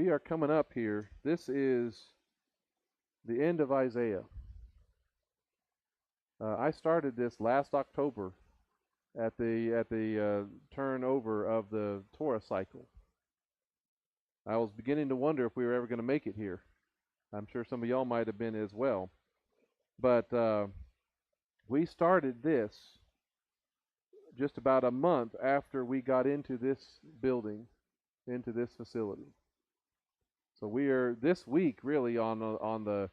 we are coming up here. This is the end of Isaiah. I started this last October at the turnover of the Torah cycle. I was beginning to wonder if we were ever going to make it here. I'm sure some of y'all might have been as well. But we started this just about a month after we got into this building, into this facility. So we are this week really on the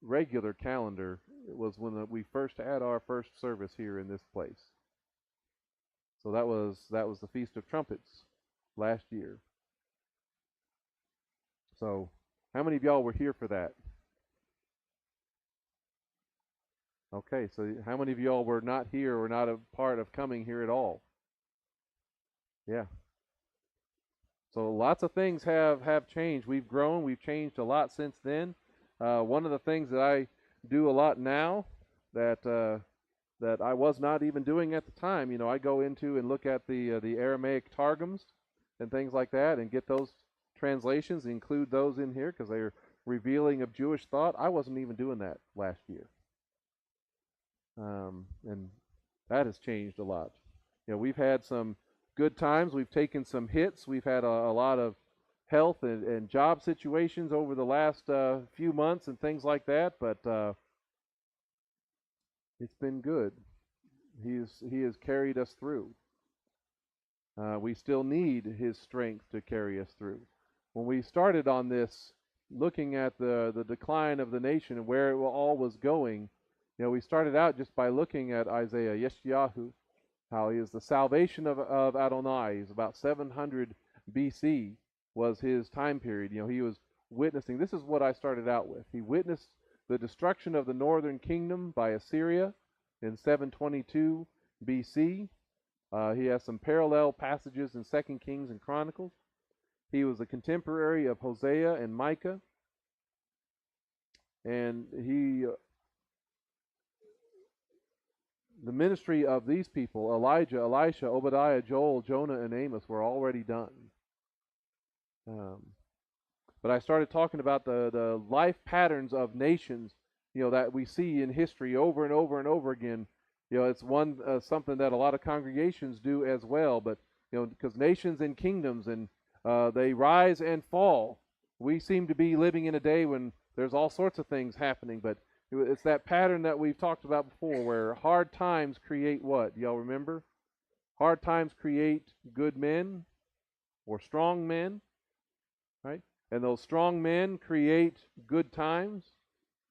regular calendar. It was when we first had our first service here in this place. So that was the Feast of Trumpets last year. So how many of y'all were here for that? Okay, so how many of y'all were not here or not a part of coming here at all? Yeah. So lots of things have changed. We've grown. We've changed a lot since then. One of the things that I do a lot now that I was not even doing at the time, I go into and look at the Aramaic Targums and things like that and get those translations, include those in here because they're revealing of Jewish thought. I wasn't even doing that last year. And that has changed a lot. We've had some good times. We've taken some hits. We've had a lot of health and job situations over the last few months and things like that, but it's been good. He has carried us through. We still need his strength to carry us through. When we started on this, looking at the decline of the nation and where it all was going, we started out just by looking at Isaiah, Yeshayahu, how he is the salvation of Adonai. He's about 700 BC was his time period. He was witnessing. This is what I started out with. He witnessed the destruction of the northern kingdom by Assyria in 722 BC. He has some parallel passages in 2 Kings and Chronicles. He was a contemporary of Hosea and Micah. And the ministry of these people, Elijah, Elisha, Obadiah, Joel, Jonah, and Amos, were already done. But I started talking about the life patterns of nations, that we see in history over and over and over again. It's something that a lot of congregations do as well. But because nations and kingdoms and they rise and fall. We seem to be living in a day when there's all sorts of things happening, but it's that pattern that we've talked about before where hard times create what? Y'all remember? Hard times create good men or strong men, right? And those strong men create good times.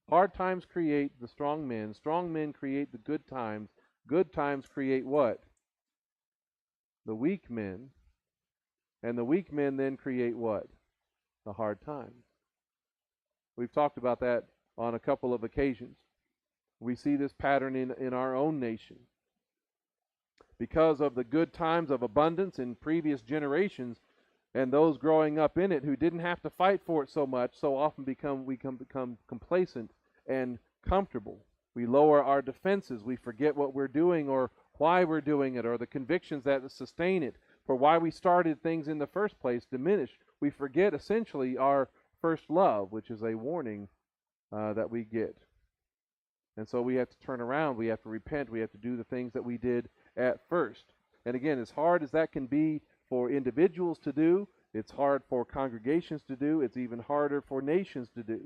Hard times create the strong men. Strong men create the good times. Good times create what? The weak men. And the weak men then create what? The hard times. We've talked about that on a couple of occasions. We see this pattern in our own nation. Because of the good times of abundance in previous generations, and those growing up in it who didn't have to fight for it so much, so often become complacent and comfortable. We lower our defenses. We forget what we're doing or why we're doing it or the convictions that sustain it for why we started things in the first place diminish. We forget essentially our first love, which is a warning that we get. And so we have to turn around. We have to repent. We have to do the things that we did at first. And again, as hard as that can be for individuals to do, it's hard for congregations to do. It's even harder for nations to do.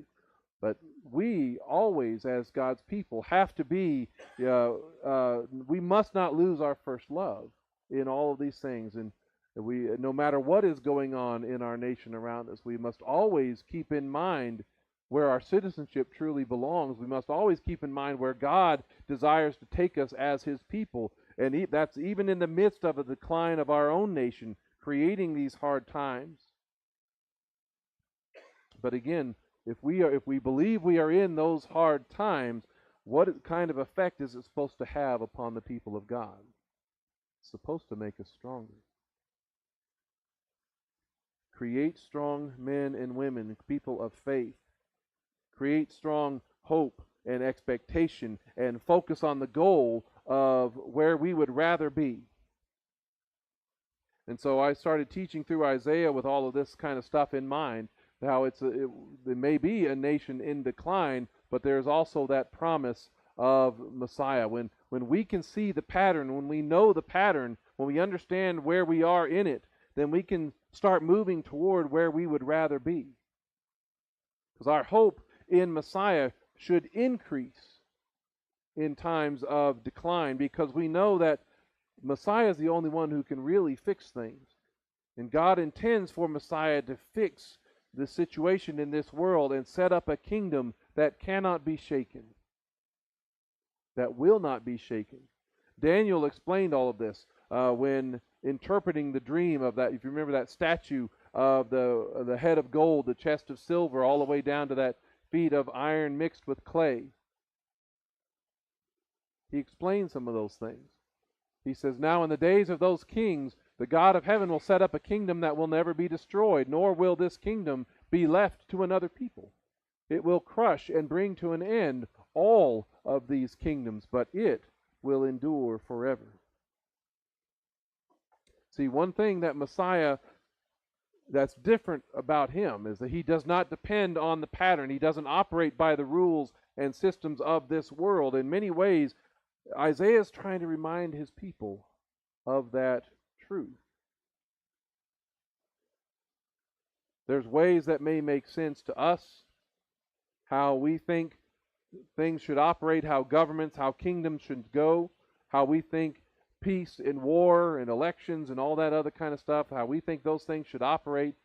But we always, as God's people, have to be, we must not lose our first love in all of these things. And we, no matter what is going on in our nation around us, we must always keep in mind where our citizenship truly belongs. We must always keep in mind where God desires to take us as his people. And that's even in the midst of a decline of our own nation, creating these hard times. But again, if we believe we are in those hard times, what kind of effect is it supposed to have upon the people of God? It's supposed to make us stronger. Create strong men and women, people of faith. Create strong hope and expectation and focus on the goal of where we would rather be. And so I started teaching through Isaiah with all of this kind of stuff in mind, how it may be a nation in decline, but there's also that promise of Messiah. When we can see the pattern, when we know the pattern, when we understand where we are in it, then we can start moving toward where we would rather be. Because our hope in Messiah should increase in times of decline, because we know that Messiah is the only one who can really fix things. And God intends for Messiah to fix the situation in this world and set up a kingdom that cannot be shaken, that will not be shaken. Daniel explained all of this when interpreting the dream of that. If you remember that statue of the head of gold, the chest of silver, all the way down to that feet of iron mixed with clay. He explained some of those things. He says, now in the days of those kings, the God of heaven will set up a kingdom that will never be destroyed, nor will this kingdom be left to another people. It will crush and bring to an end all of these kingdoms, but it will endure forever. See, one thing that Messiah that's different about him is that he does not depend on the pattern. He doesn't operate by the rules and systems of this world. In many ways, Isaiah is trying to remind his people of that truth. There's ways that may make sense to us, how we think things should operate, how governments, how kingdoms should go, how we think peace and war and elections and all that other kind of stuff, how we think those things should operate.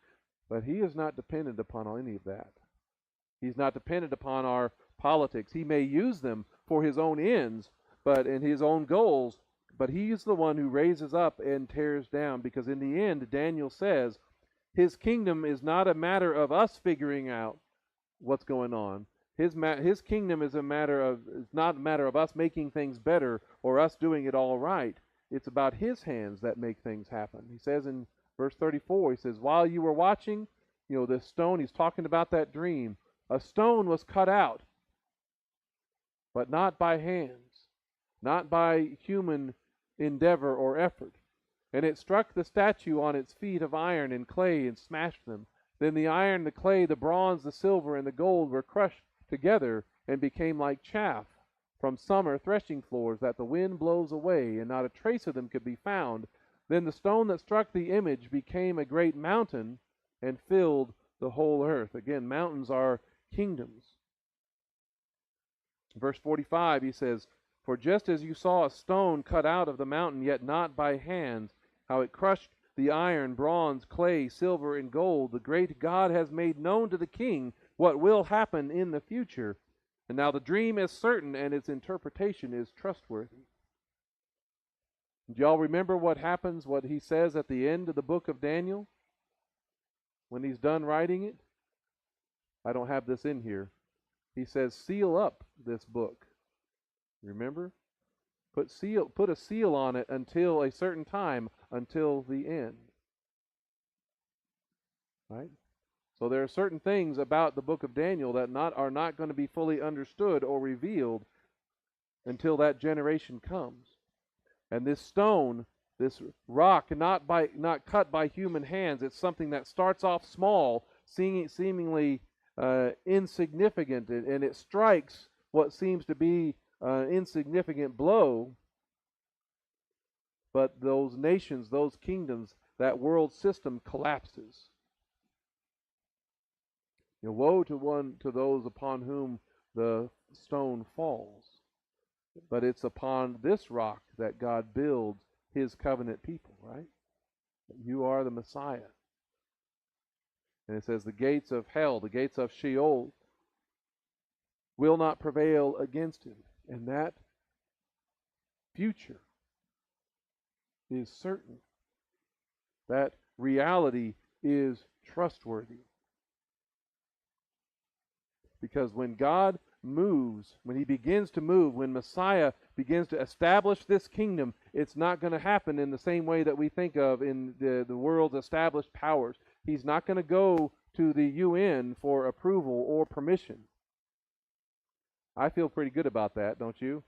But he is not dependent upon any of that. He's not dependent upon our politics. He may use them for his own ends, but in his own goals, but he's the one who raises up and tears down, because in the end, Daniel says, his kingdom is not a matter of us figuring out what's going on. His kingdom is it's not a matter of us making things better or us doing it all right. It's about his hands that make things happen. He says in verse 34, he says, while you were watching, this stone, he's talking about that dream, a stone was cut out, but not by hands, not by human endeavor or effort. And it struck the statue on its feet of iron and clay and smashed them. Then the iron, the clay, the bronze, the silver, and the gold were crushed together and became like chaff from summer threshing floors that the wind blows away, and not a trace of them could be found. Then the stone that struck the image became a great mountain and filled the whole earth. Again, mountains are kingdoms. Verse 45, he says, for just as you saw a stone cut out of the mountain, yet not by hands, how it crushed the iron, bronze, clay, silver, and gold, the great God has made known to the king what will happen in the future. And now the dream is certain, and its interpretation is trustworthy. Do y'all remember what happens, what he says at the end of the book of Daniel? When he's done writing it? I don't have this in here. He says, seal up this book. Remember? Put a seal on it until a certain time, until the end. Right? So there are certain things about the book of Daniel that are not going to be fully understood or revealed until that generation comes. And this stone, this rock, not cut by human hands, it's something that starts off small, seemingly insignificant, and it strikes what seems to be insignificant blow, but those nations, those kingdoms, that world system collapses. Woe to those upon whom the stone falls, but it's upon this rock that God builds his covenant people, right? You are the Messiah. And it says the gates of hell, the gates of Sheol, will not prevail against him. And that future is certain. That reality is trustworthy. Because when God moves, when he begins to move, when Messiah begins to establish this kingdom, it's not going to happen in the same way that we think of in the world's established powers. He's not going to go to the UN for approval or permission. I feel pretty good about that, don't you?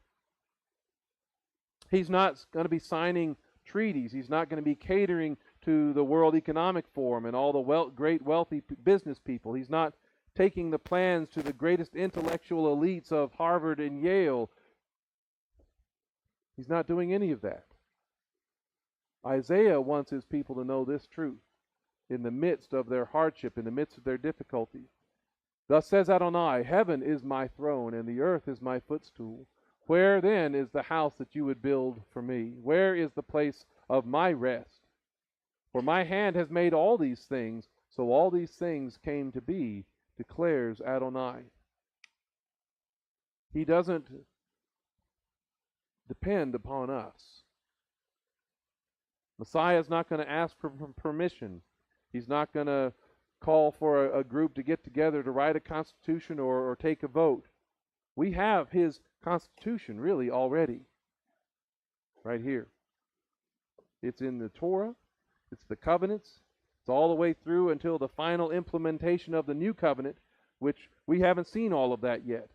He's not going to be signing treaties. He's not going to be catering to the World Economic Forum and all the great wealthy business people. He's not taking the plans to the greatest intellectual elites of Harvard and Yale. He's not doing any of that. Isaiah wants his people to know this truth in the midst of their hardship, in the midst of their difficulty. Thus says Adonai, heaven is my throne, and the earth is my footstool. Where then is the house that you would build for me? Where is the place of my rest? For my hand has made all these things, so all these things came to be, declares Adonai. He doesn't depend upon us. Messiah is not going to ask for permission. He's not going to call for a group to get together to write a constitution or take a vote. We have his constitution really already, right here. It's in the Torah. It's the covenants. It's all the way through until the final implementation of the new covenant, which we haven't seen all of that yet.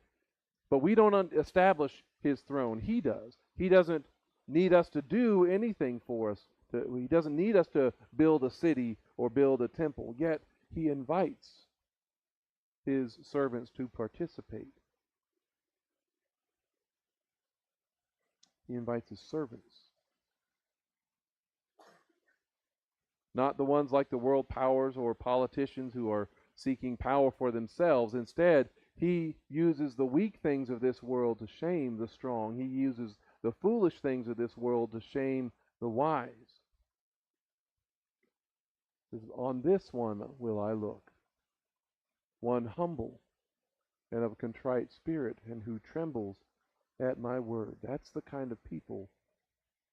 But we don't establish his throne. He does. He doesn't need us to do anything for us. He doesn't need us to build a city or build a temple. Yet he invites his servants to participate. He invites his servants. Not the ones like the world powers or politicians who are seeking power for themselves. Instead, he uses the weak things of this world to shame the strong. He uses the foolish things of this world to shame the wise. On this one will I look, one humble and of a contrite spirit, and who trembles at my word. That's the kind of people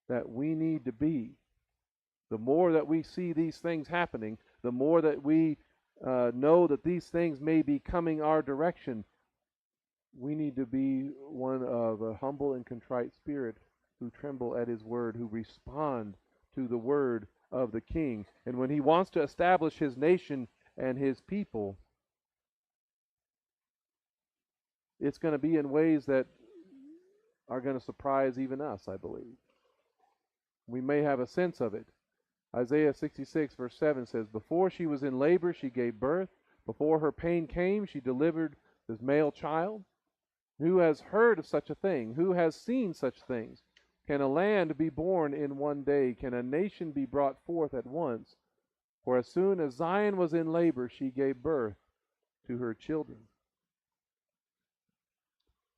that we need to be. The more that we see these things happening, the more that we know that these things may be coming our direction, we need to be one of a humble and contrite spirit who tremble at his word, who respond to the word of the king. And when he wants to establish his nation and his people, it's going to be in ways that are going to surprise even us, I believe. We may have a sense of it. Isaiah 66 verse 7 says, before she was in labor, she gave birth. Before her pain came, she delivered this male child. Who has heard of such a thing? Who has seen such things? Can a land be born in one day? Can a nation be brought forth at once? For as soon as Zion was in labor, she gave birth to her children.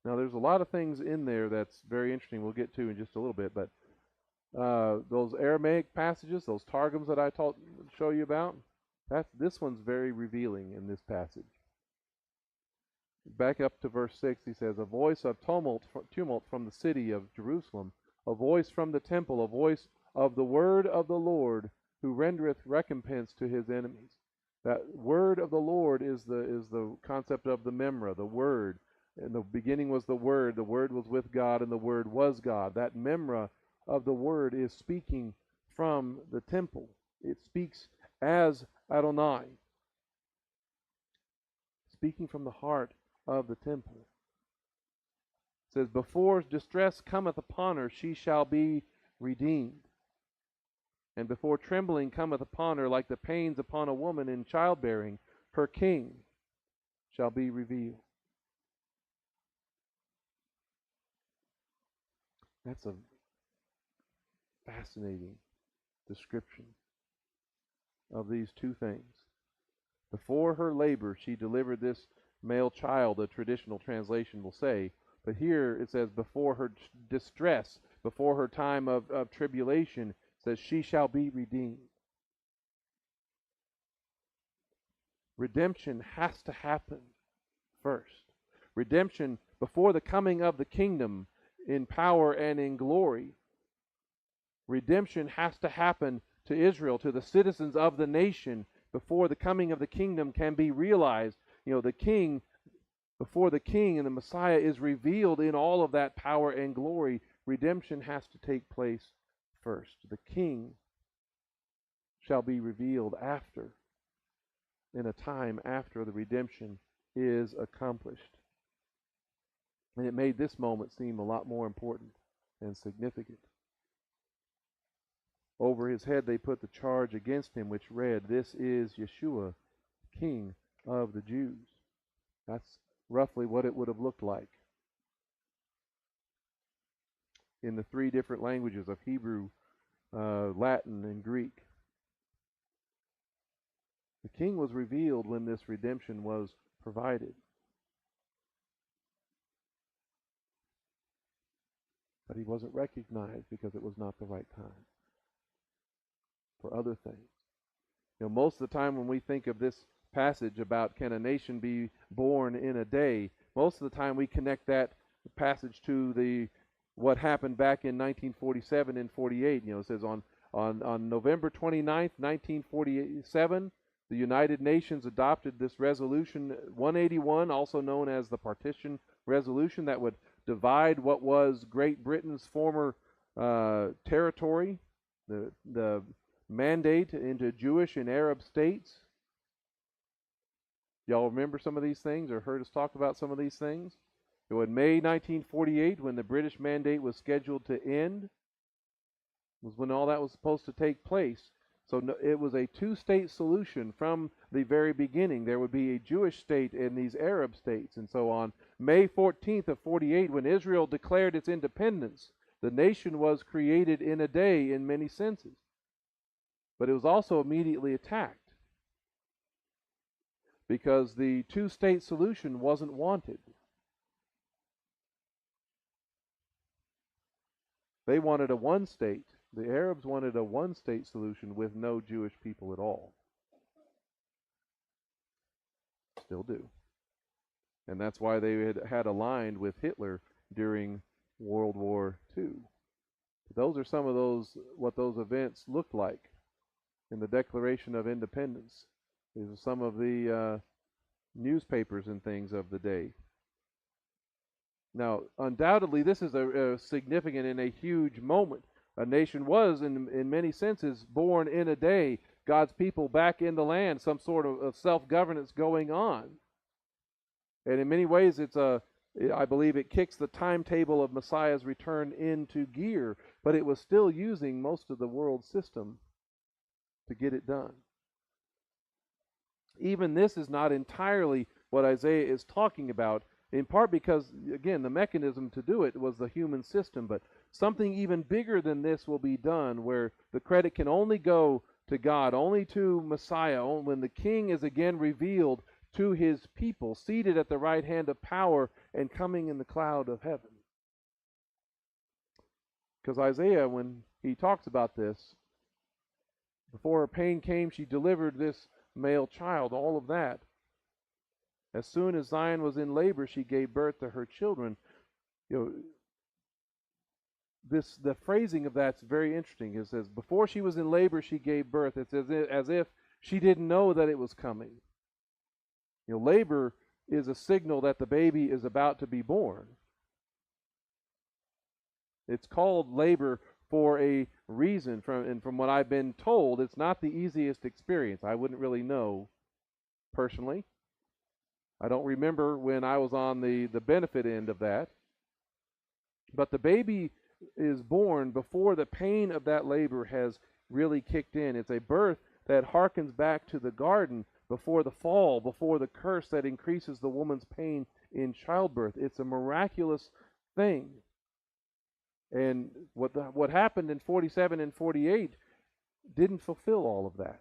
Now, there's a lot of things in there that's very interesting. We'll get to in just a little bit, but those Aramaic passages, those targums that I show you about, this one's very revealing in this passage. Back up to verse 6, he says, a voice of tumult from the city of Jerusalem, a voice from the temple, a voice of the word of the Lord, who rendereth recompense to his enemies. That word of the Lord is the concept of the memra, the word. In the beginning was the word was with God, and the word was God. That memra of the word is speaking from the temple. It speaks as Adonai, speaking from the heart of the temple. It says, before distress cometh upon her, she shall be redeemed. And before trembling cometh upon her, like the pains upon a woman in childbearing, her king shall be revealed. That's a fascinating description of these two things. Before her labor, she delivered this male child, a traditional translation will say. But here it says, before her distress, before her time of tribulation, it says, she shall be redeemed. Redemption has to happen first. Redemption before the coming of the kingdom in power and in glory. Redemption has to happen to Israel, to the citizens of the nation, before the coming of the kingdom can be realized. You know, the king, before the king and the Messiah is revealed in all of that power and glory, redemption has to take place first. The king shall be revealed after, in a time after the redemption is accomplished. And it made this moment seem a lot more important and significant. Over his head they put the charge against him, which read, "This is Yeshua, King of the Jews." That's roughly what it would have looked like in the three different languages of Hebrew, Latin, and Greek. The king was revealed when this redemption was provided. But he wasn't recognized because it was not the right time for other things. Most of the time when we think of this passage about can a nation be born in a day, most of the time we connect that passage to what happened back in 1947 and 48. It says on November 29th, 1947, the United Nations adopted this resolution 181, also known as the Partition Resolution, that would divide what was Great Britain's former territory, the mandate, into Jewish and Arab states. Y'all remember some of these things or heard us talk about some of these things? In May 1948, when the British mandate was scheduled to end, was when all that was supposed to take place. So it was a two-state solution from the very beginning. There would be a Jewish state and these Arab states. And so on May 14th of 48, when Israel declared its independence, the nation was created in a day in many senses. But it was also immediately attacked because the two-state solution wasn't wanted. They wanted a one-state. The Arabs wanted a one-state solution with no Jewish people at all. Still do. And that's why they had aligned with Hitler during World War II. Those are some of what those events looked like in the Declaration of Independence. These are some of the newspapers and things of the day. Now, undoubtedly, this is a significant and a huge moment. A nation was, in many senses, born in a day. God's people back in the land, some sort of self-governance going on. And in many ways, I believe it kicks the timetable of Messiah's return into gear, but it was still using most of the world system to get it done. Even this is not entirely what Isaiah is talking about, in part because, again, the mechanism to do it was the human system, but something even bigger than this will be done, where the credit can only go to God, only to Messiah, when the king is again revealed to his people, seated at the right hand of power and coming in the cloud of heaven. Because Isaiah, when he talks about this, before her pain came, she delivered this male child, all of that. As soon as Zion was in labor, she gave birth to her children. The phrasing of that's very interesting. It says, before she was in labor, she gave birth. It's as if she didn't know that it was coming. Labor is a signal that the baby is about to be born. It's called labor for a reason. From what I've been told, it's not the easiest experience. I wouldn't really know personally. I don't remember when I was on the benefit end of that. But the baby is born before the pain of that labor has really kicked in. It's a birth that harkens back to the garden before the fall, before the curse that increases the woman's pain in childbirth. It's a miraculous thing. And what happened in 47 and 48 didn't fulfill all of that.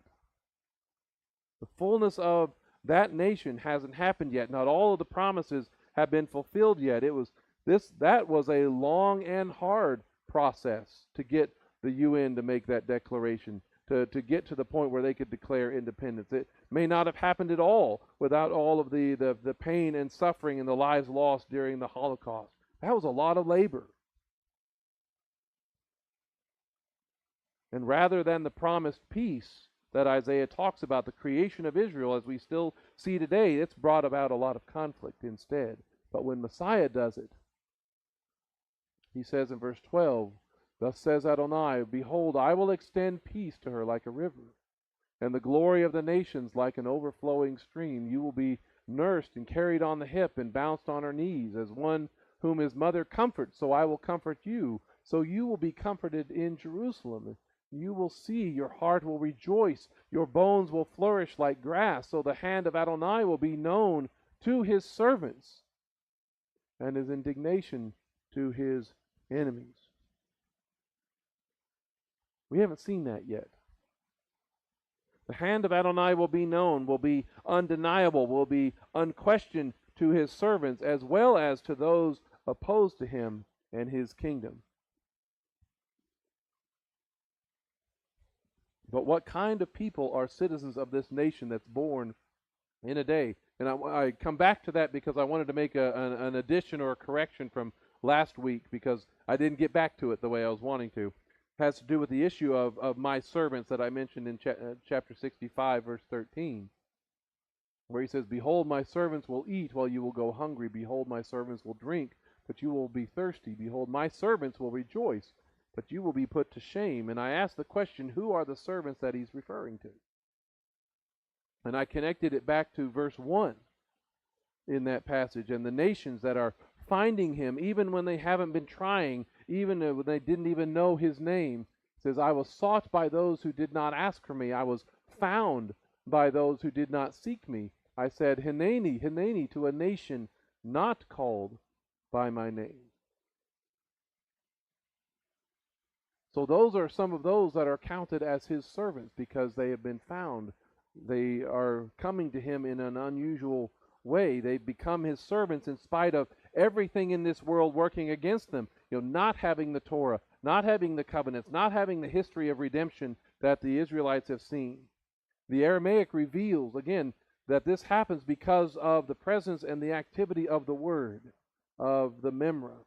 The fullness of that nation hasn't happened yet. Not all of the promises have been fulfilled yet. That was a long and hard process to get the UN to make that declaration, to get to the point where they could declare independence. It may not have happened at all without all of the pain and suffering and the lives lost during the Holocaust. That was a lot of labor. And rather than the promised peace that Isaiah talks about, the creation of Israel as we still see today, it's brought about a lot of conflict instead. But when Messiah does it, he says in verse 12, thus says Adonai, behold, I will extend peace to her like a river, and the glory of the nations like an overflowing stream. You will be nursed and carried on the hip and bounced on her knees, as one whom his mother comforts, so I will comfort you. So you will be comforted in Jerusalem. You will see, your heart will rejoice, your bones will flourish like grass, so the hand of Adonai will be known to his servants, and his indignation to his enemies. We haven't seen that yet. The hand of Adonai will be known, will be undeniable, will be unquestioned to his servants, as well as to those opposed to him and his kingdom. But what kind of people are citizens of this nation that's born in a day? And I come back to that because I wanted to make an addition or a correction from last week, because I didn't get back to it the way I was wanting to. It has to do with the issue of my servants that I mentioned in chapter 65, verse 13, where he says, "Behold, my servants will eat while you will go hungry. Behold, my servants will drink, but you will be thirsty. Behold, my servants will rejoice, but you will be put to shame." And I asked the question, who are the servants that he's referring to? And I connected it back to verse 1 in that passage, and the nations that are finding him, even when they haven't been trying, even when they didn't even know his name. It says, "I was sought by those who did not ask for me. I was found by those who did not seek me. I said, Hineni, Hineni, to a nation not called by my name." So those are some of those that are counted as his servants because they have been found. They are coming to him in an unusual way. They become his servants in spite of everything in this world working against them. Not having the Torah, not having the covenants, not having the history of redemption that the Israelites have seen. The Aramaic reveals, again, that this happens because of the presence and the activity of the Word, of the Memra.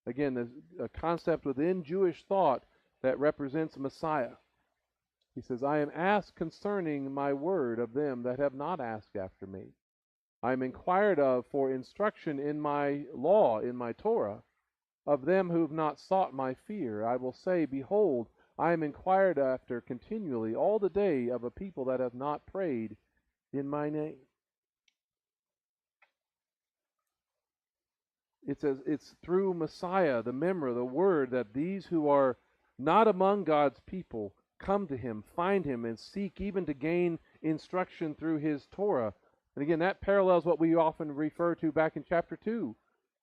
Again, there's a concept within Jewish thought that represents Messiah. He says, "I am asked concerning my word of them that have not asked after me. I am inquired of for instruction in my law, in my Torah, of them who have not sought my fear. I will say, Behold, I am inquired after continually all the day of a people that have not prayed in my name." It's through Messiah, the Memra, the Word, that these who are not among God's people come to him, find him, and seek even to gain instruction through his Torah. And again, that parallels what we often refer to back in chapter 2.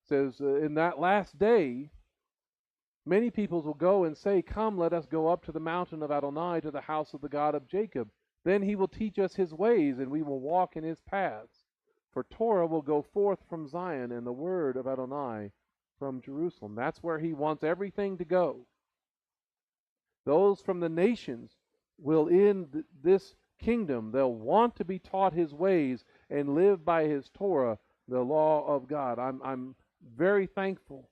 It says, in that last day, many peoples will go and say, "Come, let us go up to the mountain of Adonai, to the house of the God of Jacob. Then he will teach us his ways, and we will walk in his paths. For Torah will go forth from Zion, and the word of Adonai from Jerusalem." That's where he wants everything to go. Those from the nations will, in this kingdom, they'll want to be taught his ways and live by his Torah, the law of God. I'm very thankful.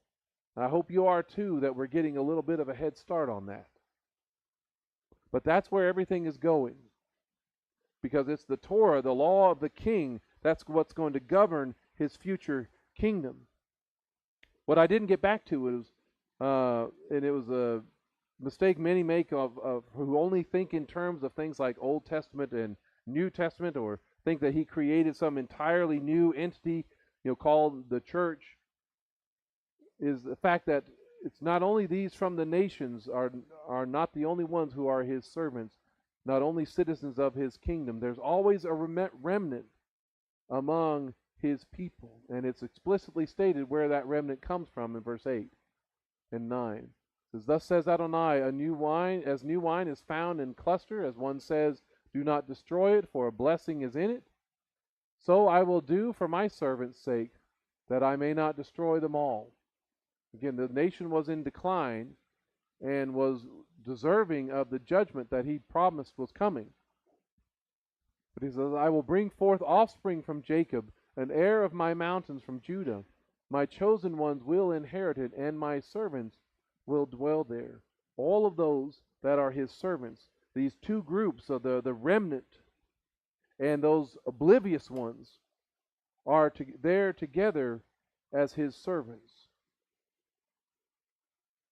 I hope you are too, that we're getting a little bit of a head start on that. But that's where everything is going. Because it's the Torah, the law of the king, that's what's going to govern his future kingdom. What I didn't get back to is, and it was a mistake many make of who only think in terms of things like Old Testament and New Testament, or think that he created some entirely new entity, called the church, is the fact that it's not only these from the nations are not the only ones who are his servants, not only citizens of his kingdom. There's always a remnant among his people, and it's explicitly stated where that remnant comes from in verse 8 and 9. It says, "Thus says Adonai, new wine is found in cluster, as one says, do not destroy it, for a blessing is in it. So I will do for my servant's sake, that I may not destroy them all." Again, the nation was in decline and was deserving of the judgment that he promised was coming. But he says, "I will bring forth offspring from Jacob, an heir of my mountains from Judah. My chosen ones will inherit it, and my servants will dwell there." All of those that are his servants, these two groups of the remnant and those oblivious ones, are there together as his servants.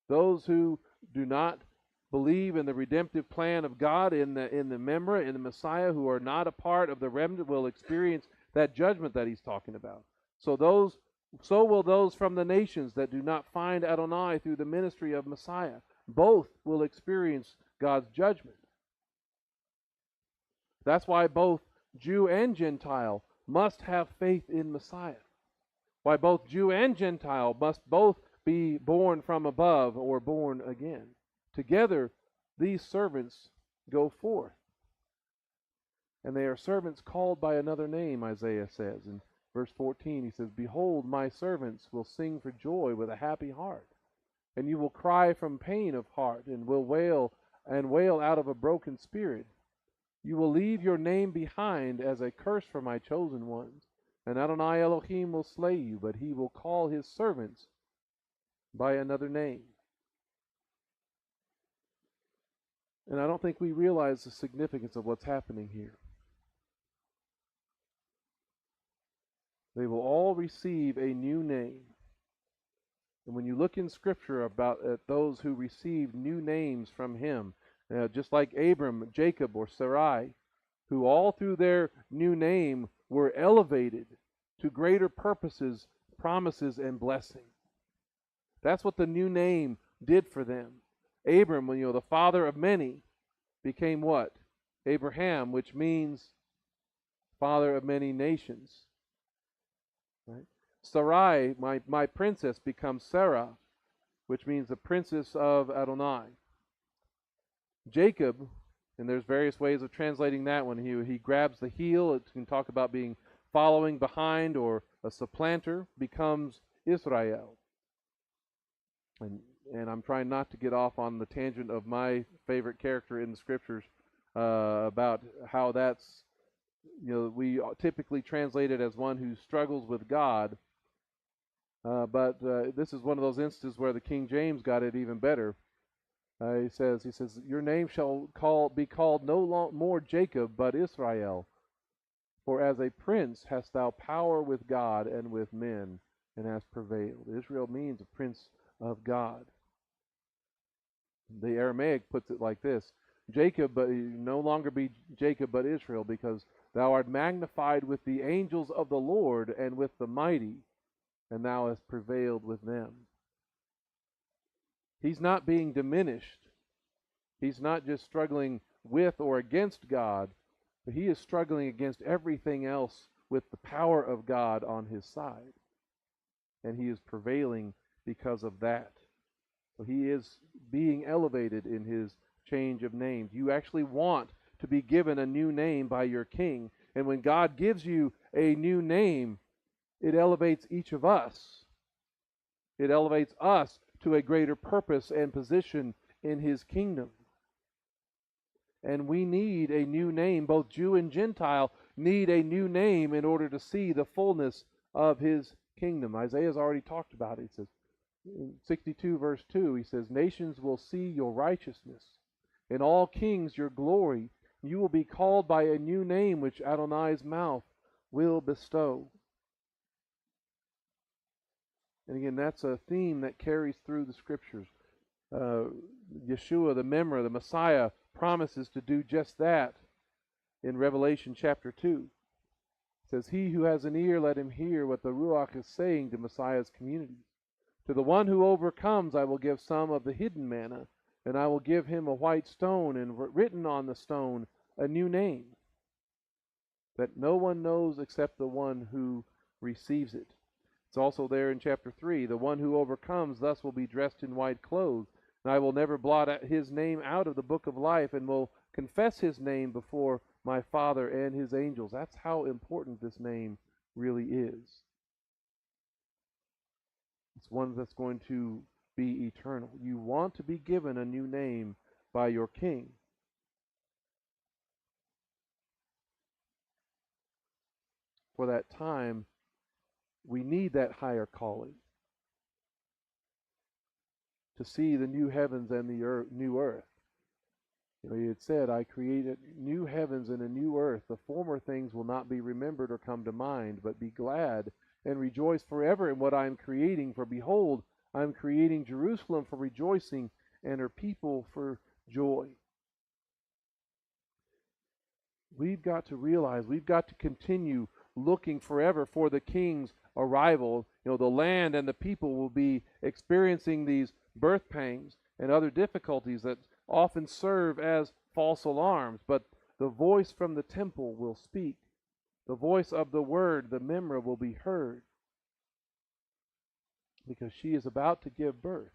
Those who do not believe in the redemptive plan of God, in the Memra, in the Messiah, who are not a part of the remnant, will experience that judgment that he's talking about. So will those from the nations that do not find Adonai through the ministry of Messiah. Both will experience God's judgment. That's why both Jew and Gentile must have faith in Messiah. Why both Jew and Gentile must both be born from above or born again. Together, these servants go forth. And they are servants called by another name, Isaiah says. In verse 14, he says, "Behold, my servants will sing for joy with a happy heart. And you will cry from pain of heart, and will wail out of a broken spirit. You will leave your name behind as a curse for my chosen ones. And Adonai Elohim will slay you, but he will call his servants by another name." And I don't think we realize the significance of what's happening here. They will all receive a new name. And when you look in Scripture at those who received new names from him, just like Abram, Jacob, or Sarai, who all through their new name were elevated to greater purposes, promises, and blessing. That's what the new name did for them. Abram, the father of many, became what? Abraham, which means father of many nations. Right? Sarai, my princess, becomes Sarah, which means the princess of Adonai. Jacob, and there's various ways of translating that one. He grabs the heel. It can talk about being following behind or a supplanter, becomes Israel. And I'm trying not to get off on the tangent of my favorite character in the Scriptures about how that's, we typically translate it as one who struggles with God. But this is one of those instances where the King James got it even better. He says, "Your name shall be called no more Jacob, but Israel. For as a prince hast thou power with God and with men, and hast prevailed." Israel means a prince of God. The Aramaic puts it like this: Jacob, but no longer be Jacob, but Israel, because thou art magnified with the angels of the Lord and with the mighty, and thou hast prevailed with them. He's not being diminished. He's not just struggling with or against God, but he is struggling against everything else with the power of God on his side. And he is prevailing because of that. So he is being elevated in his change of names. You actually want to be given a new name by your king. And when God gives you a new name, it elevates each of us. It elevates us to a greater purpose and position in his kingdom. And we need a new name. Both Jew and Gentile need a new name in order to see the fullness of his kingdom. Isaiah's already talked about it. He says, in 62 verse 2, he says, "Nations will see your righteousness, and all kings your glory. You will be called by a new name which Adonai's mouth will bestow." And again, that's a theme that carries through the Scriptures. Yeshua, the Memra, the Messiah, promises to do just that in Revelation chapter 2. It says, "He who has an ear, let him hear what the Ruach is saying to Messiah's community. To the one who overcomes, I will give some of the hidden manna, and I will give him a white stone, and written on the stone a new name that no one knows except the one who receives it." It's also there in chapter 3. "The one who overcomes thus will be dressed in white clothes, and I will never blot his name out of the book of life, and will confess his name before my Father and his angels." That's how important this name really is. It's one that's going to be eternal. You want to be given a new name by your king. For that time, we need that higher calling to see the new heavens and the new earth. He had said, "I created new heavens and a new earth. The former things will not be remembered or come to mind, but be glad and rejoice forever in what I am creating. For behold, I am creating Jerusalem for rejoicing and her people for joy." We've got to realize, we've got to continue looking forever for the King's arrival. The land and the people will be experiencing these birth pangs and other difficulties that often serve as false alarms, but the voice from the temple will speak. The voice of the word, the Memra, will be heard, because she is about to give birth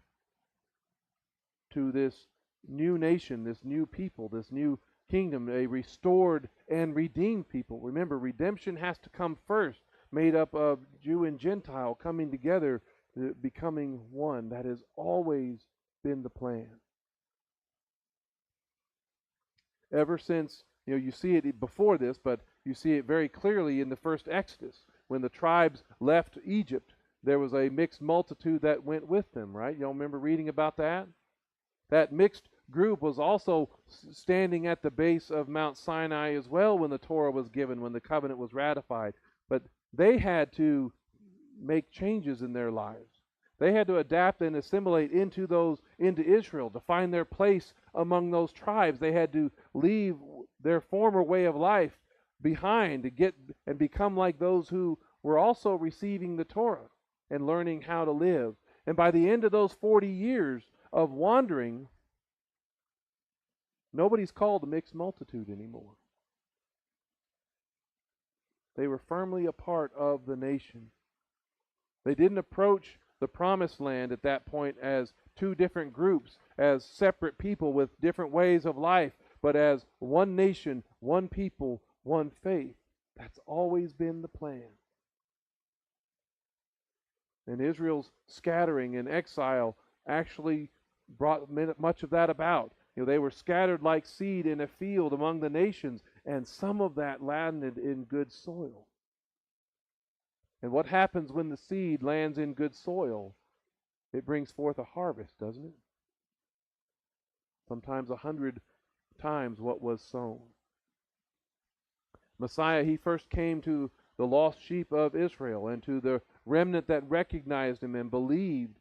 to this new nation, this new people, this new kingdom, a restored and redeemed people. Remember, redemption has to come first, made up of Jew and Gentile coming together, becoming one. That has always been the plan. Ever since, you see it before this, but you see it very clearly in the first Exodus. When the tribes left Egypt, there was a mixed multitude that went with them, right? Y'all remember reading about that? That mixed group was also standing at the base of Mount Sinai as well when the Torah was given, when the covenant was ratified. But they had to make changes in their lives. They had to adapt and assimilate into Israel to find their place among those tribes. They had to leave their former way of life behind to get and become like those who were also receiving the Torah and learning how to live. And by the end of those 40 years of wandering, nobody's called a mixed multitude anymore. They were firmly a part of the nation. They didn't approach the promised land at that point as two different groups, as separate people with different ways of life, but as one nation, one people, one faith. That's always been the plan. And Israel's scattering and exile actually brought much of that about. They were scattered like seed in a field among the nations, and some of that landed in good soil. And what happens when the seed lands in good soil? It brings forth a harvest, doesn't it? Sometimes 100 times what was sown. Messiah, he first came to the lost sheep of Israel and to the remnant that recognized him and believed.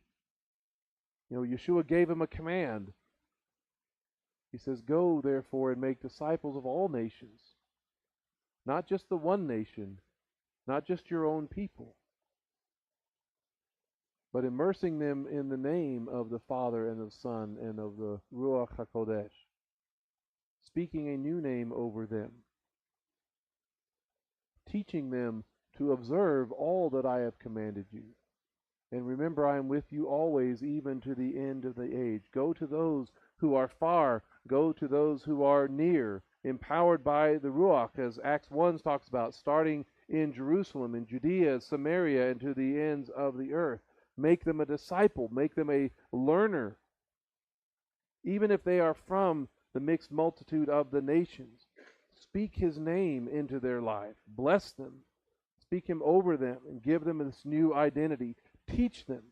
Yeshua gave him a command. He says, "Go, therefore, and make disciples of all nations." Not just the one nation, not just your own people, but immersing them in the name of the Father and of the Son and of the Ruach HaKodesh, speaking a new name over them, teaching them to observe all that I have commanded you. And remember, I am with you always, even to the end of the age. Go to those who are far, go to those who are near, empowered by the Ruach, as Acts 1 talks about, starting in Jerusalem, in Judea, Samaria, and to the ends of the earth. Make them a disciple, make them a learner, even if they are from the mixed multitude of the nations. Speak his name into their life. Bless them. Speak him over them and give them this new identity. Teach them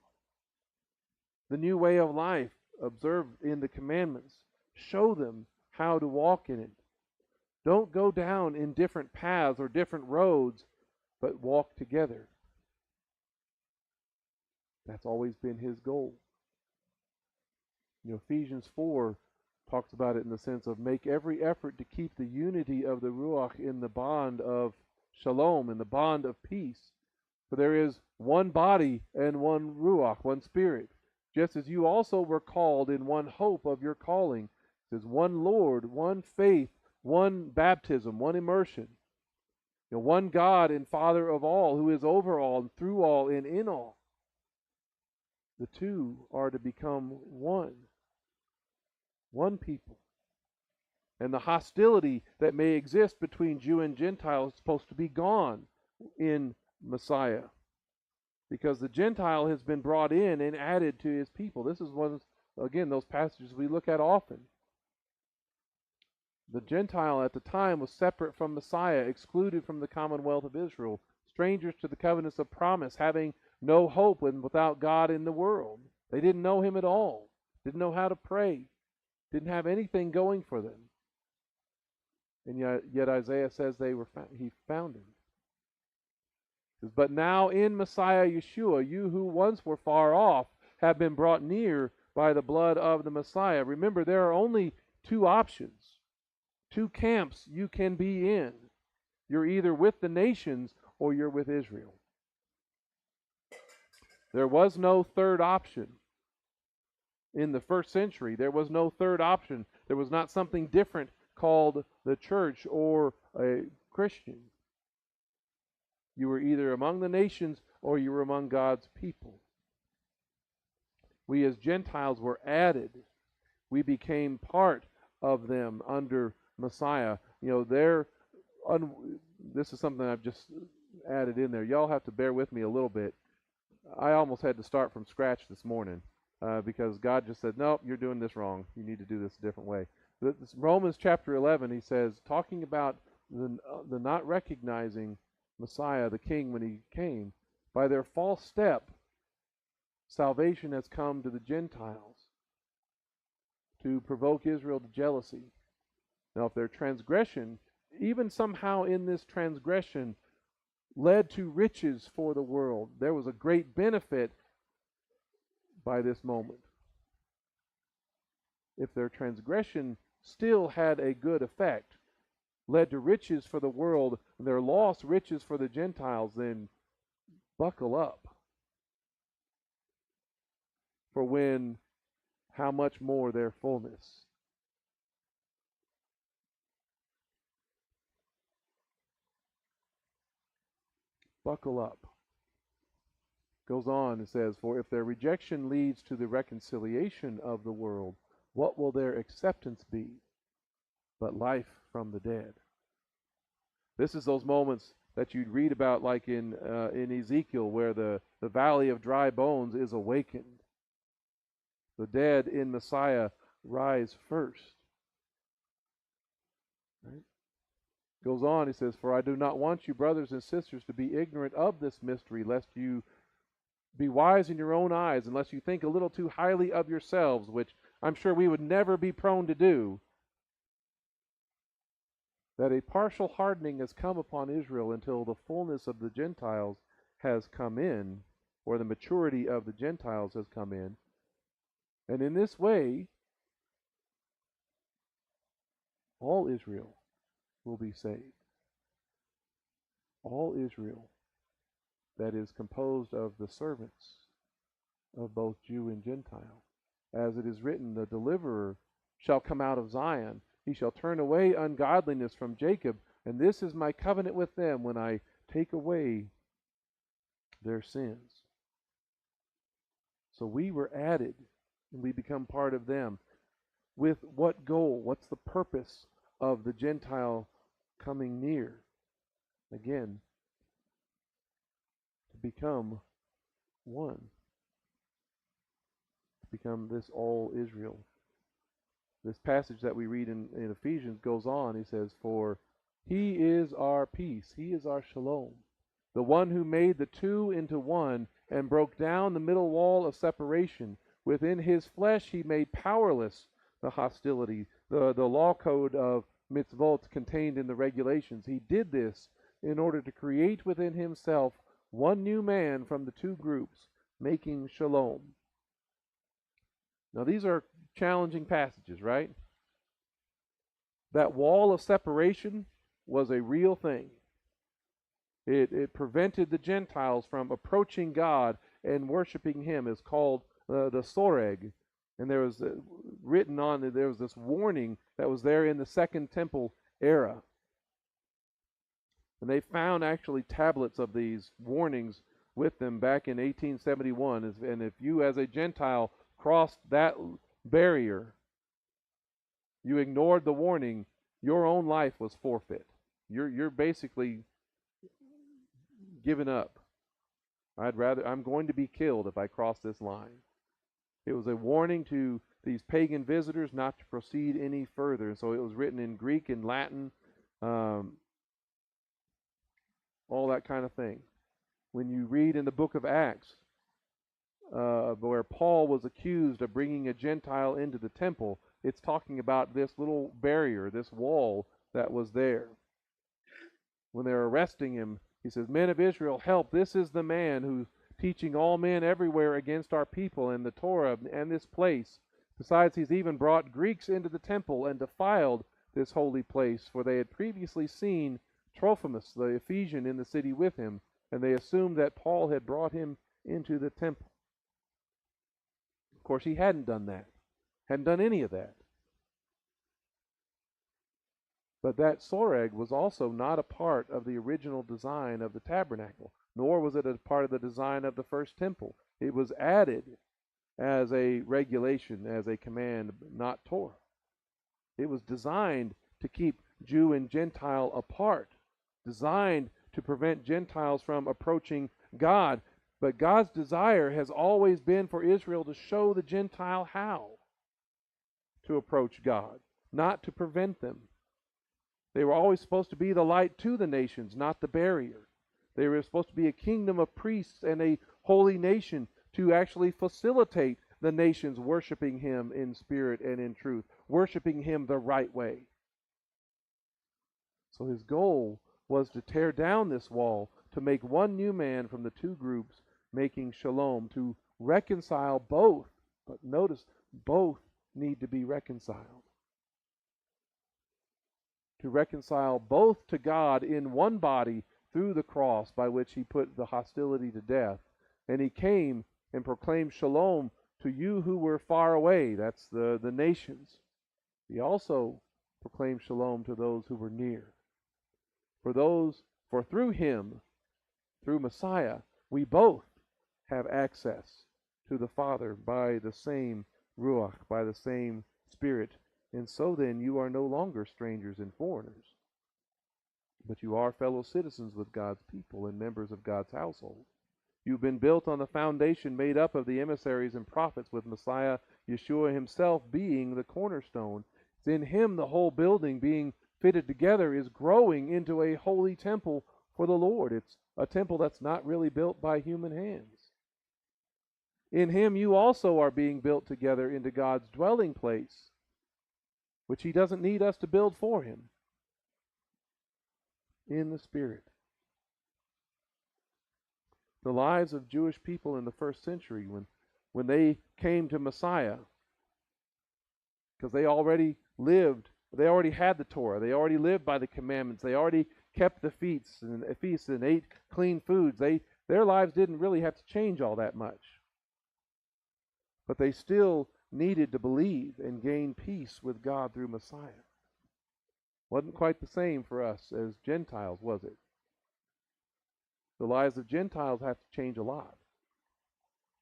the new way of life. Observe in the commandments. Show them how to walk in it. Don't go down in different paths or different roads, but walk together. That's always been his goal. Ephesians 4 talks about it in the sense of make every effort to keep the unity of the Ruach in the bond of shalom, in the bond of peace. For there is one body and one Ruach, one Spirit, just as you also were called in one hope of your calling. There's one Lord, one faith, one baptism, one immersion. One God and Father of all, who is over all and through all and in all. The two are to become one people. And the hostility that may exist between Jew and Gentile is supposed to be gone in Messiah, because the Gentile has been brought in and added to his people. This is one, again, those passages we look at often. The Gentile at the time was separate from Messiah, excluded from the commonwealth of Israel, strangers to the covenants of promise, having no hope and without God in the world. They didn't know him at all, didn't know how to pray, didn't have anything going for them. And yet Isaiah says he found him. He says, but now in Messiah Yeshua, you who once were far off have been brought near by the blood of the Messiah. Remember, there are only two options, two camps you can be in. You're either with the nations or you're with Israel. There was no third option. in the first century. There was no third option. There was not something different called the church or a Christian. You were either among the nations or you were among God's people. We as Gentiles were added. We became part of them under Messiah. This is something I've just added in there. Y'all have to bear with me a little bit. I almost had to start from scratch this morning because God just said, nope, you're doing this wrong. You need to do this a different way. Romans chapter 11, he says, talking about the not recognizing Messiah, the King, when he came, by their false step, salvation has come to the Gentiles to provoke Israel to jealousy. Now, if their transgression, even somehow in this transgression, led to riches for the world, there was a great benefit by this moment. If their transgression still had a good effect, led to riches for the world, and their lost riches for the Gentiles, then buckle up. For when, how much more their fullness. Buckle up. Goes on and says, for if their rejection leads to the reconciliation of the world, what will their acceptance be but life from the dead? This is those moments that you'd read about like in Ezekiel, where the valley of dry bones is awakened. The dead in Messiah rise first. Right? Goes on, he says, for I do not want you, brothers and sisters, to be ignorant of this mystery, lest you be wise in your own eyes, unless you think a little too highly of yourselves, which I'm sure we would never be prone to do, that a partial hardening has come upon Israel until the fullness of the Gentiles has come in, or the maturity of the Gentiles has come in. And in this way, all Israel will be saved. All Israel that is composed of the servants of both Jew and Gentile. As it is written, the deliverer shall come out of Zion. He shall turn away ungodliness from Jacob, and this is my covenant with them when I take away their sins. So we were added, and we become part of them. With what goal? What's the purpose of the Gentile coming near? Again, to become one. To become this all Israel. This passage that we read in Ephesians goes on. He says, for he is our peace. He is our shalom. The one who made the two into one and broke down the middle wall of separation. Within his flesh he made powerless the hostility, the law code of mitzvot contained in the regulations. He did this in order to create within himself one new man from the two groups, making shalom. Now these are challenging passages, right? That wall of separation was a real thing. It prevented the Gentiles from approaching God and worshiping him. It's called the soreg. And there was written on it, there was this warning that was there in the Second Temple era. And they found actually tablets of these warnings with them back in 1871. And if you as a Gentile crossed that barrier, you ignored the warning, your own life was forfeit. You're basically given up. I'm going to be killed if I cross this line. It was a warning to these pagan visitors not to proceed any further. And so it was written in Greek and Latin, all that kind of thing. When you read in the book of Acts, where Paul was accused of bringing a Gentile into the temple, it's talking about this little barrier, this wall that was there. When they're arresting him, he says, men of Israel, help, this is the man who's teaching all men everywhere against our people and the Torah and this place. Besides, he's even brought Greeks into the temple and defiled this holy place, for they had previously seen Trophimus, the Ephesian, in the city with him, and they assumed that Paul had brought him into the temple. Of course, he hadn't done that. Hadn't done any of that. But that soreg was also not a part of the original design of the tabernacle, nor was it a part of the design of the first temple. It was added as a regulation, as a command, not Torah. It was designed to keep Jew and Gentile apart, designed to prevent Gentiles from approaching God. But God's desire has always been for Israel to show the Gentile how to approach God, not to prevent them. They were always supposed to be the light to the nations, not the barrier. They were supposed to be a kingdom of priests and a holy nation to actually facilitate the nations worshiping Him in spirit and in truth, worshiping Him the right way. So His goal was to tear down this wall, to make one new man from the two groups, making shalom, to reconcile both. But notice, both need to be reconciled. To reconcile both to God in one body through the cross by which He put the hostility to death. And He came and proclaimed shalom to you who were far away. That's the nations. He also proclaimed shalom to those who were near. For through Him, through Messiah, we both have access to the Father by the same Ruach, by the same Spirit. And so then you are no longer strangers and foreigners, but you are fellow citizens with God's people and members of God's household. You've been built on the foundation made up of the emissaries and prophets, with Messiah Yeshua Himself being the cornerstone. It's in Him the whole building being fitted together is growing into a holy temple for the Lord. It's a temple that's not really built by human hands. In Him you also are being built together into God's dwelling place, which He doesn't need us to build for Him, in the Spirit. The lives of Jewish people in the first century, when they came to Messiah, because they already had the Torah, they already lived by the commandments, they already kept the feasts and ate clean foods. Their lives didn't really have to change all that much. But they still needed to believe and gain peace with God through Messiah. Wasn't quite the same for us as Gentiles, was it? The lives of Gentiles have to change a lot.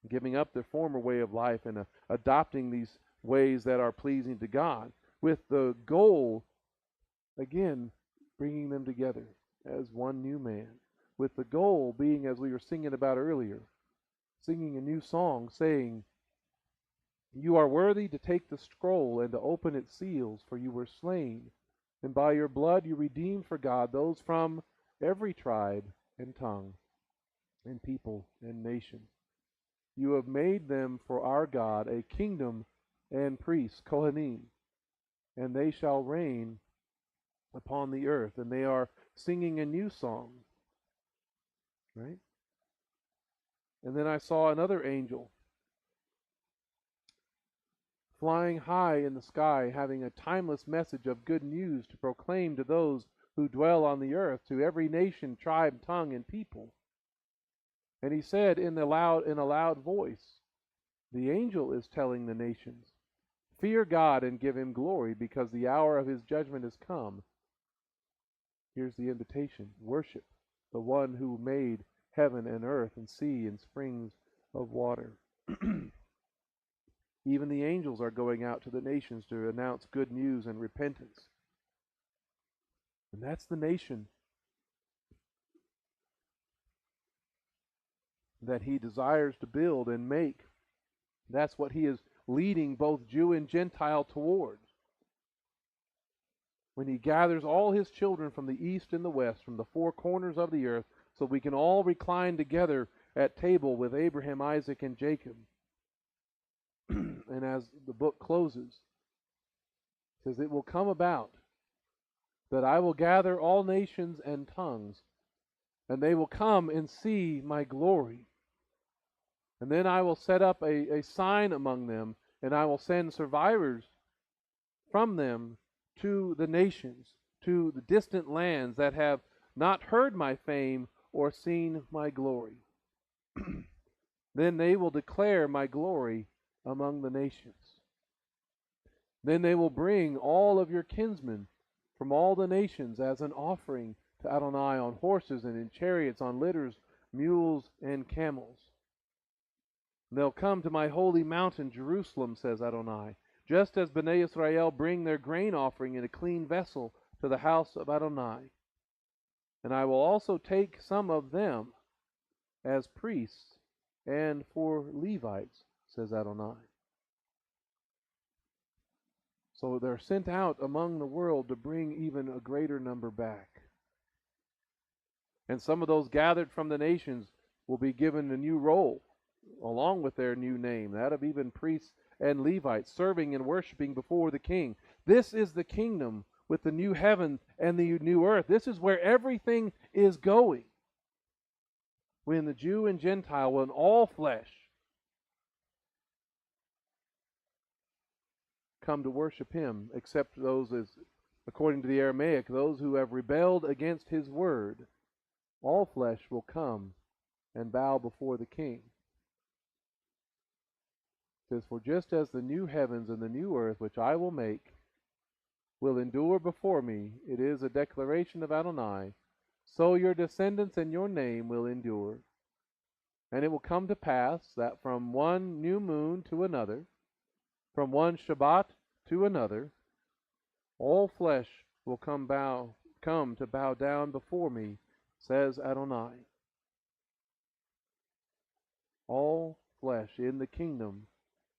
Giving up their former way of life and adopting these ways that are pleasing to God, with the goal, again, bringing them together as one new man. With the goal being, as we were singing about earlier, singing a new song saying, "You are worthy to take the scroll and to open its seals, for you were slain, and by your blood you redeemed for God those from every tribe and tongue and people and nation. You have made them for our God a kingdom and priests, Kohanim, and they shall reign upon the earth." And they are singing a new song, right? And then I saw another angel flying high in the sky, having a timeless message of good news to proclaim to those who dwell on the earth, to every nation, tribe, tongue, and people. And he said in a loud voice, the angel is telling the nations, "Fear God and give Him glory, because the hour of His judgment has come." Here's the invitation: worship the one who made heaven and earth and sea and springs of water. Even the angels are going out to the nations to announce good news and repentance. And that's the nation that He desires to build and make. That's what He is leading both Jew and Gentile towards. When He gathers all His children from the east and the west, from the four corners of the earth, so we can all recline together at table with Abraham, Isaac, and Jacob. And as the book closes, it says, "It will come about that I will gather all nations and tongues, and they will come and see my glory. And then I will set up a sign among them, and I will send survivors from them to the nations, to the distant lands that have not heard my fame or seen my glory. Then they will declare my glory among the nations. Then they will bring all of your kinsmen from all the nations as an offering to Adonai on horses and in chariots, on litters, mules, and camels. They'll come to my holy mountain, Jerusalem, says Adonai, just as Bnei Israel bring their grain offering in a clean vessel to the house of Adonai. And I will also take some of them as priests and for Levites, says Adonai. So they're sent out among the world to bring even a greater number back. And some of those gathered from the nations will be given a new role, along with their new name, that of even priests and Levites, serving and worshiping before the king. This is the kingdom with the new heaven and the new earth. This is where everything is going. When the Jew and Gentile, when all flesh come to worship him, except those, as according to the Aramaic, those who have rebelled against his word, all flesh will come and bow before the king. It says, for just as the new heavens and the new earth which I will make will endure before me, it is a declaration of Adonai, so your descendants and your name will endure. And it will come to pass that from one new moon to another, from one Shabbat to another, all flesh will come to bow down before me, says Adonai. All flesh in the kingdom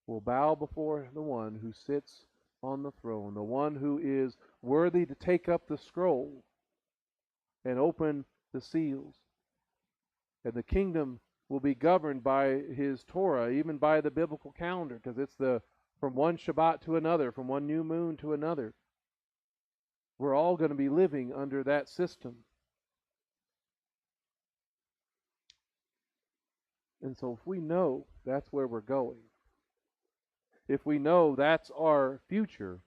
will bow before the one who sits on the throne, the one who is worthy to take up the scroll and open the seals. And the kingdom will be governed by his Torah, even by the biblical calendar, because it's from one Shabbat to another, from one new moon to another. We're all going to be living under that system. And so if we know that's where we're going, if we know that's our future,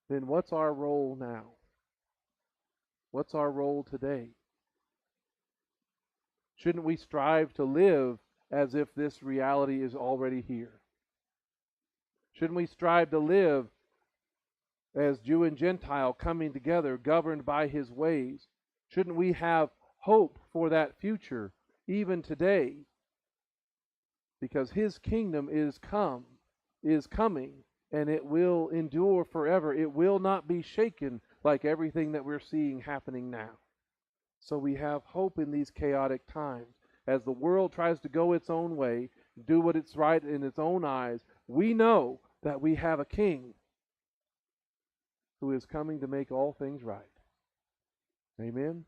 then what's our role now? What's our role today? Shouldn't we strive to live as if this reality is already here? Shouldn't we strive to live as Jew and Gentile coming together, governed by his ways? Shouldn't we have hope for that future even today? Because his kingdom is coming, and it will endure forever. It will not be shaken like everything that we're seeing happening now. So we have hope in these chaotic times. As the world tries to go its own way, do what it's right in its own eyes, we know that we have a king who is coming to make all things right. Amen?